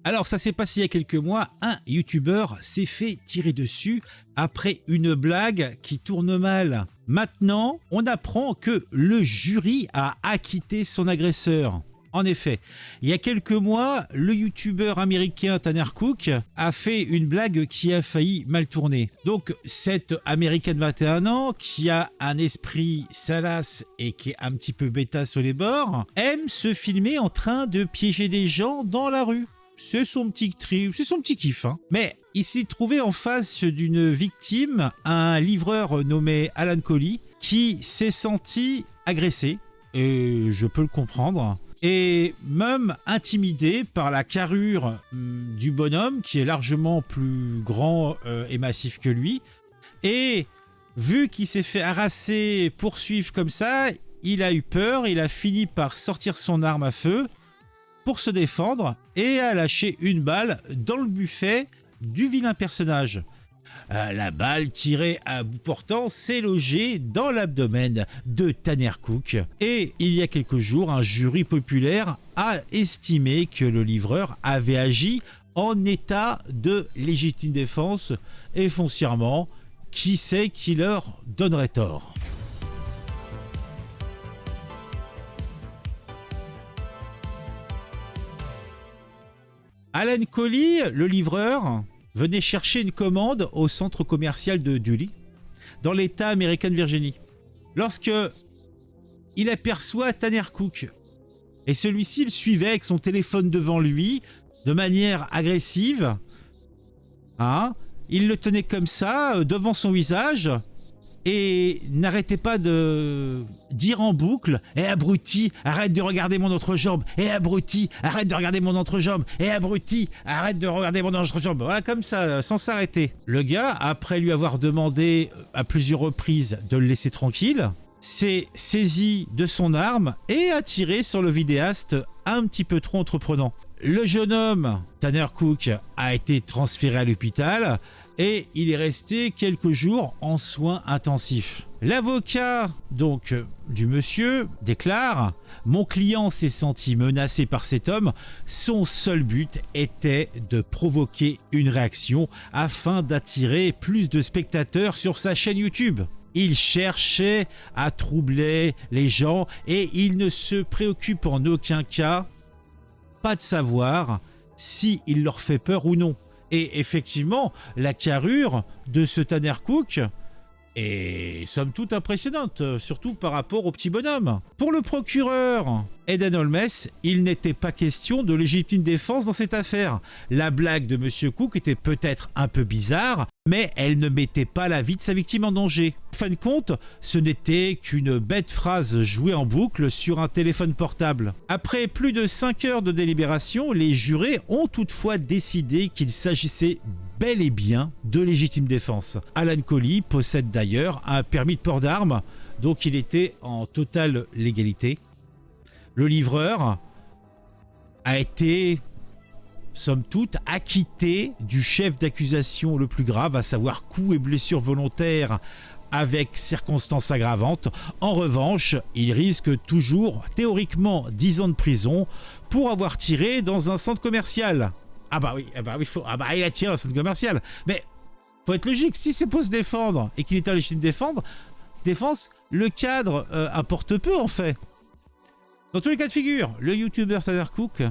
Alors ça s'est passé il y a quelques mois, un youtubeur s'est fait tirer dessus après une blague qui tourne mal. Maintenant, on apprend que le jury a acquitté son agresseur. En effet, il y a quelques mois, le youtubeur américain Tanner Cook a fait une blague qui a failli mal tourner. Donc cet américain de 21 ans, qui a un esprit salace et qui est un petit peu bêta sur les bords, aime se filmer en train de piéger des gens dans la rue. C'est son petit kiff. Hein. Mais il s'est trouvé en face d'une victime, un livreur nommé Alan Coley, qui s'est senti agressé, et je peux le comprendre, et même intimidé par la carrure du bonhomme, qui est largement plus grand et massif que lui. Et vu qu'il s'est fait harasser, poursuivre comme ça, il a eu peur, il a fini par sortir son arme à feu pour se défendre et a lâché une balle dans le buffet du vilain personnage. La balle tirée à bout portant s'est logée dans l'abdomen de Tanner Cook. Et il y a quelques jours, un jury populaire a estimé que le livreur avait agi en état de légitime défense et foncièrement, qui sait qui leur donnerait tort. Alan Coley, le livreur, venait chercher une commande au centre commercial de Dully, dans l'État américain de Virginie. Lorsque il aperçoit Tanner Cook, et celui-ci le suivait avec son téléphone devant lui, de manière agressive, hein, il le tenait comme ça, devant son visage, et n'arrêtait pas de dire en boucle « Eh abruti, arrête de regarder mon autre jambe. Eh abruti, arrête de regarder mon autre jambe. Eh abruti, arrête de regarder mon autre jambe. » Voilà, comme ça, sans s'arrêter. Le gars, après lui avoir demandé à plusieurs reprises de le laisser tranquille, s'est saisi de son arme et a tiré sur le vidéaste un petit peu trop entreprenant. Le jeune homme, Tanner Cook, a été transféré à l'hôpital et il est resté quelques jours en soins intensifs. L'avocat donc du monsieur déclare « Mon client s'est senti menacé par cet homme. Son seul but était de provoquer une réaction afin d'attirer plus de spectateurs sur sa chaîne YouTube. Il cherchait à troubler les gens et il ne se préoccupe en aucun cas pas de savoir si il leur fait peur ou non. » Et effectivement, la carrure de ce Tanner Cook est somme toute impressionnante, surtout par rapport au petit bonhomme. Pour le procureur Eden Holmes, il n'était pas question de légitime défense dans cette affaire. La blague de M. Cook était peut-être un peu bizarre, mais elle ne mettait pas la vie de sa victime en danger. En fin de compte, ce n'était qu'une bête phrase jouée en boucle sur un téléphone portable. Après plus de 5 heures de délibération, les jurés ont toutefois décidé qu'il s'agissait bel et bien de légitime défense. Alan Coley possède d'ailleurs un permis de port d'armes, donc il était en totale légalité. Le livreur a été, somme toute, acquitté du chef d'accusation le plus grave, à savoir coups et blessures volontaires avec circonstances aggravantes. En revanche, il risque toujours, théoriquement, 10 ans de prison pour avoir tiré dans un centre commercial. Ah bah oui, il a tiré dans un centre commercial. Mais faut être logique, si c'est pour se défendre et qu'il est en légitime défense, le cadre importe peu en fait. Dans tous les cas de figure, le youtubeur Tanner Cook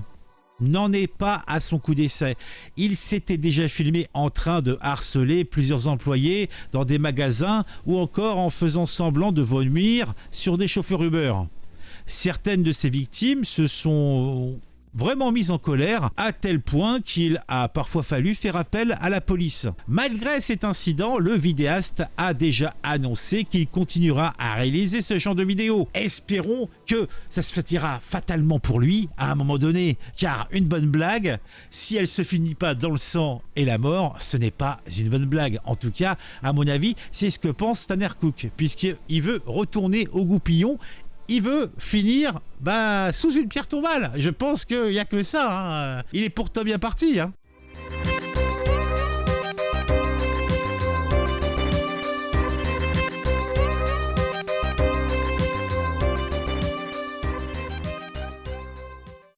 n'en est pas à son coup d'essai. Il s'était déjà filmé en train de harceler plusieurs employés dans des magasins ou encore en faisant semblant de vomir sur des chauffeurs Uber. Certaines de ses victimes se sont vraiment mise en colère à tel point qu'il a parfois fallu faire appel à la police. Malgré cet incident, le vidéaste a déjà annoncé qu'il continuera à réaliser ce genre de vidéos. Espérons que ça se finira fatalement pour lui à un moment donné, car une bonne blague, si elle se finit pas dans le sang et la mort, ce n'est pas une bonne blague. En tout cas, à mon avis, c'est ce que pense Tanner Cook, puisqu'il veut retourner au goupillon. Il veut finir sous une pierre tombale. Je pense qu'il n'y a que ça. Hein. Il est pourtant bien parti. Hein.